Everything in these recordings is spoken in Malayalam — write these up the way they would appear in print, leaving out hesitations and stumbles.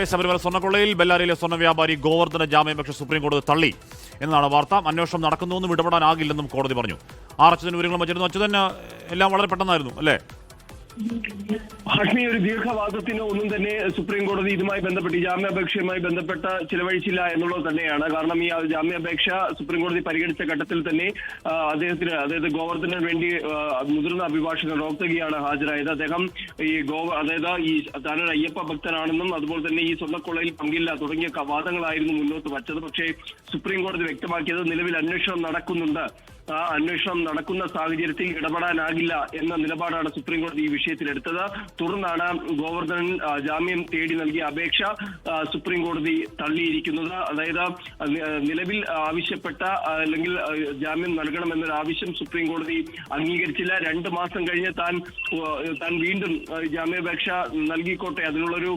ശബരിമല സ്വർണ്ണക്കൊള്ളയിൽ ബെല്ലാരിയിലെ സ്വർണ്ണ വ്യാപാരി ഗോവർദ്ധന ജാമ്യാപേക്ഷ സുപ്രീം കോടതി തള്ളി എന്നാണ് വാർത്ത. അന്വേഷണം നടക്കുന്നുവെന്നും ഇടപെടാനാകില്ലെന്നും കോടതി പറഞ്ഞു. അച്യുതൻ വിവരങ്ങൾ വച്ചിരുന്നു. അച്യുതൻ, എല്ലാം വളരെ പെട്ടെന്നായിരുന്നു അല്ലേ? ഹാഷ്മി, ഒരു ദീർഘവാദത്തിന് ഒന്നും തന്നെ സുപ്രീം കോടതി ഇതുമായി ബന്ധപ്പെട്ട് ഈ ജാമ്യാപേക്ഷയുമായി ബന്ധപ്പെട്ട് ചിലവഴിച്ചില്ല എന്നുള്ളത് തന്നെയാണ്. കാരണം ഈ ജാമ്യാപേക്ഷ സുപ്രീം കോടതി പരിഗണിച്ച ഘട്ടത്തിൽ തന്നെ അതായത് ഗോവർദ്ധനു വേണ്ടി മുതിർന്ന അഭിഭാഷകൻ റോത്തഗിയാണ് ഹാജരായത്. അദ്ദേഹം ഈ താനൊരു അയ്യപ്പ ഭക്തനാണെന്നും അതുപോലെ തന്നെ ഈ സ്വർണ്ണക്കൊള്ളയിൽ പങ്കില്ല തുടങ്ങിയ വാദങ്ങളായിരുന്നു മുന്നോട്ട് വച്ചത്. പക്ഷേ സുപ്രീം കോടതി വ്യക്തമാക്കിയത് നിലവിൽ അന്വേഷണം നടക്കുന്നുണ്ട്, ആ അന്വേഷണം നടക്കുന്ന സാഹചര്യത്തിൽ ഇടപെടാനാകില്ല എന്ന നിലപാടാണ് സുപ്രീം കോടതി ഈ വിഷയത്തിൽ എടുത്തത്. തുടർന്നാണ് ഗോവർദ്ധനൻ ജാമ്യം തേടി നൽകിയ അപേക്ഷ സുപ്രീം കോടതി തള്ളിയിരിക്കുന്നത്. അതായത് നിലവിൽ ആവശ്യപ്പെട്ട അല്ലെങ്കിൽ ജാമ്യം നൽകണമെന്നൊരു ആവശ്യം സുപ്രീം കോടതി അംഗീകരിച്ചില്ല. 2 മാസം കഴിഞ്ഞ് താൻ വീണ്ടും ജാമ്യാപേക്ഷ നൽകിക്കോട്ടെ, അതിനുള്ളൊരു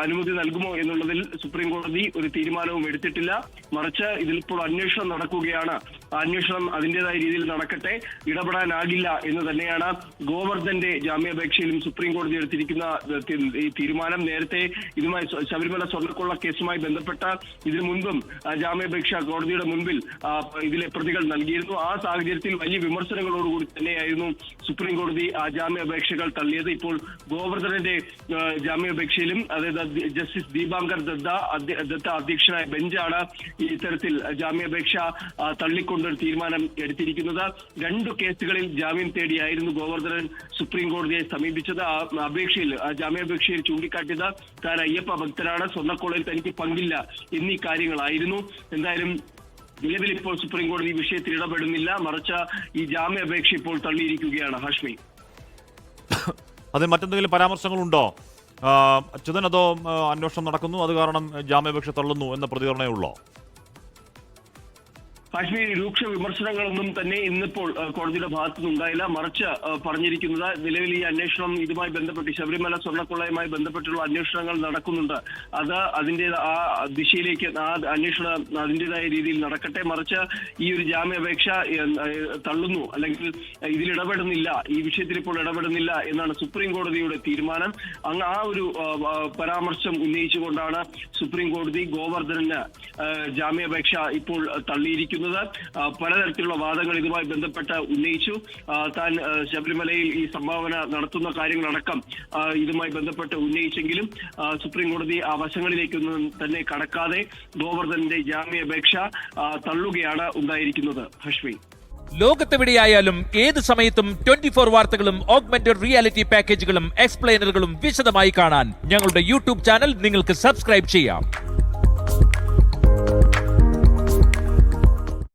അനുമതി നൽകുമോ എന്നുള്ളതിൽ സുപ്രീം കോടതി ഒരു തീരുമാനവും എടുത്തിട്ടില്ല. മറിച്ച് ഇതിലിപ്പോൾ അന്വേഷണം നടക്കുകയാണ്. അന്വേഷണം അതിന്റേതായ രീതിയിൽ നടക്കട്ടെ, ഇടപെടാനാകില്ല എന്ന് തന്നെയാണ് ഗോവർദ്ധന്റെ ജാമ്യാപേക്ഷയിലും സുപ്രീം കോടതി എടുത്തിരിക്കുന്ന ഈ തീരുമാനം. നേരത്തെ ഇതുമായി ശബരിമല സ്വർണ്ണക്കൊള്ള കേസുമായി ബന്ധപ്പെട്ട ഇതിനു മുൻപും ജാമ്യാപേക്ഷ കോടതിയുടെ മുൻപിൽ ഇതിലെ പ്രതികൾ നൽകിയിരുന്നു. ആ സാഹചര്യത്തിൽ വലിയ വിമർശനങ്ങളോടുകൂടി തന്നെയായിരുന്നു സുപ്രീം കോടതി ആ ജാമ്യാപേക്ഷകൾ തള്ളിയത്. ഇപ്പോൾ ഗോവർദ്ധനന്റെ ജാമ്യാപേക്ഷയിലും അതായത് ജസ്റ്റിസ് ദീപാങ്കർ ദത്ത അധ്യക്ഷനായ ബെഞ്ചാണ് ഇത്തരത്തിൽ ജാമ്യാപേക്ഷ തള്ളിക്കൊണ്ടൊരു തീരുമാനം എടുത്തിരിക്കുന്നത്. 2 കേസുകളിൽ ജാമ്യം തേടിയായിരുന്നു ഗോവർദ്ധനൻ സുപ്രീം കോടതിയെ സമീപിച്ചത്. ജാമ്യാപേക്ഷയിൽ ചൂണ്ടിക്കാട്ടിയത് താൻ അയ്യപ്പ ഭക്തനാണ്, സ്വർണ്ണക്കൊള്ളയിൽ തനിക്ക് പങ്കില്ല എന്നീ കാര്യങ്ങളായിരുന്നു. എന്തായാലും നിലവിൽ ഇപ്പോൾ സുപ്രീം കോടതി ഈ വിഷയത്തിൽ ഇടപെടുന്നില്ല, മറിച്ച് ഈ ജാമ്യാപേക്ഷ ഇപ്പോൾ തള്ളിയിരിക്കുകയാണ്. ഹാഷ്മി, അതിൽ മറ്റെന്തെങ്കിലും പരാമർശങ്ങളുണ്ടോ അച്യുതൻ? അതോ അന്വേഷണം നടക്കുന്നു, അത് കാരണം ജാമ്യാപേക്ഷ തള്ളുന്നു എന്ന പ്രതികരണമേ ഉള്ളോ? കാശ്മീർ രൂക്ഷ വിമർശനങ്ങളൊന്നും തന്നെ ഇന്നിപ്പോൾ കോടതിയുടെ ഭാഗത്തുനിന്നുണ്ടായില്ല. മറിച്ച് പറഞ്ഞിരിക്കുന്നത് നിലവിൽ ഈ അന്വേഷണം ഇതുമായി ബന്ധപ്പെട്ട് ശബരിമല സ്വർണ്ണക്കൊള്ളയുമായി ബന്ധപ്പെട്ടുള്ള അന്വേഷണങ്ങൾ നടക്കുന്നുണ്ട്, അത് അതിന്റെ ആ ദിശയിലേക്ക് ആ അന്വേഷണം അതിൻ്റെതായ രീതിയിൽ നടക്കട്ടെ. മറിച്ച് ഈ ഒരു ജാമ്യാപേക്ഷ തള്ളുന്നു അല്ലെങ്കിൽ ഇതിൽ ഇടപെടുന്നില്ല, ഈ വിഷയത്തിൽ ഇപ്പോൾ ഇടപെടുന്നില്ല എന്നാണ് സുപ്രീം കോടതിയുടെ തീരുമാനം. ആ ഒരു പരാമർശം ഉന്നയിച്ചുകൊണ്ടാണ് സുപ്രീം കോടതി ഗോവർദ്ധനന് ജാമ്യാപേക്ഷ ഇപ്പോൾ തള്ളിയിരിക്കുന്നത്. പലതരത്തിലുള്ള വാദങ്ങൾ ഇതുമായി ബന്ധപ്പെട്ട് ഉന്നയിച്ചു. താൻ ശബരിമലയിൽ ഈ സംഭാവന നടത്തുന്ന കാര്യങ്ങളടക്കം ഇതുമായി ബന്ധപ്പെട്ട് ഉന്നയിച്ചെങ്കിലും സുപ്രീം കോടതി ആ വശങ്ങളിലേക്കൊന്നും തന്നെ കടക്കാതെ ഗോവർദ്ധനന്റെ ജാമ്യാപേക്ഷ തള്ളുകയാണ് ഉണ്ടായിരിക്കുന്നത്. ഹഷ്മി, ലോകത്തെവിടെയായാലും ഏത് സമയത്തും 24 വാർത്തകളും ഓഗ്മെന്റഡ് റിയാലിറ്റി പാക്കേജുകളും എക്സ്പ്ലെയിനറുകളും വിശദമായി കാണാൻ ഞങ്ങളുടെ യൂട്യൂബ് ചാനൽ നിങ്ങൾക്ക് സബ്സ്ക്രൈബ് ചെയ്യാം.